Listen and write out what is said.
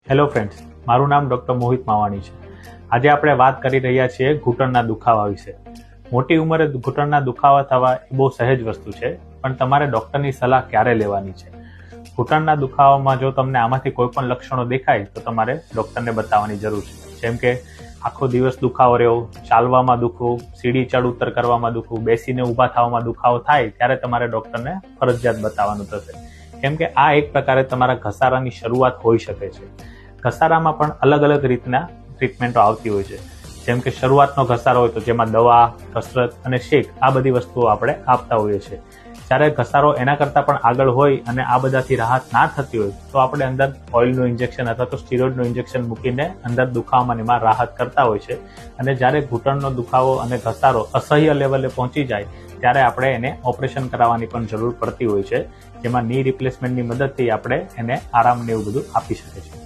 Hello friends, મારું નામ doctor મોહિત માવાણી છે. આજે આપણે વાત કરી રહ્યા છીએ ઘૂંટણના દુખાવા વિશે. મોટી ઉંમરે ઘૂંટણના દુખાવા થવા એ બહુ સહેજ વસ્તુ છે, પણ તમારે ડૉક્ટરની સલાહ ક્યારે લેવાની છે? ઘૂંટણના દુખાવામાં જો તમને આમાંથી કોઈ પણ લક્ષણો દેખાય તો તમારે ડૉક્ટરને બતાવવાની જરૂર છે. જેમ કે આખો દિવસ દુખાવો રહ્યો, ચાલવામાં દુખવું, સીડી ચડ ઉતર કરવામાં દુખવું, બેસીને ઊભા થવામાં દુખાવો થાય ત્યારે તમારે ડૉક્ટરને ફરજિયાત બતાવવાનું થશે. કેમ કે આ એક પ્રકારે તમારા ઘસારાની શરૂઆત હોઈ શકે છે. ઘસારામાં પણ અલગ અલગ રીતના ટ્રીટમેન્ટો આવતી હોય છે. જેમ કે શરૂઆતનો ઘસારો હોય તો જેમાં દવા, કસરત અને શેક આ બધી વસ્તુઓ આપણે આપતા હોઈએ છીએ. જ્યારે ઘસારો એના કરતાં પણ આગળ હોય અને આ બધાથી રાહત ના થતી હોય તો આપણે અંદર ઓઇલનું ઇન્જેક્શન અથવા તો સ્ટીરોઇડનું ઇન્જેક્શન મૂકીને અંદર દુખાવામાં એમાં રાહત કરતા હોય છે. અને જ્યારે ઘૂંટણનો દુખાવો અને ઘસારો અસહ્ય લેવલે પહોંચી જાય ત્યારે આપણે એને ઓપરેશન કરાવવાની પણ જરૂર પડતી હોય છે, જેમાં ની રિપ્લેસમેન્ટની મદદથી આપણે એને આરામને એવું બધું આપી શકીએ છીએ.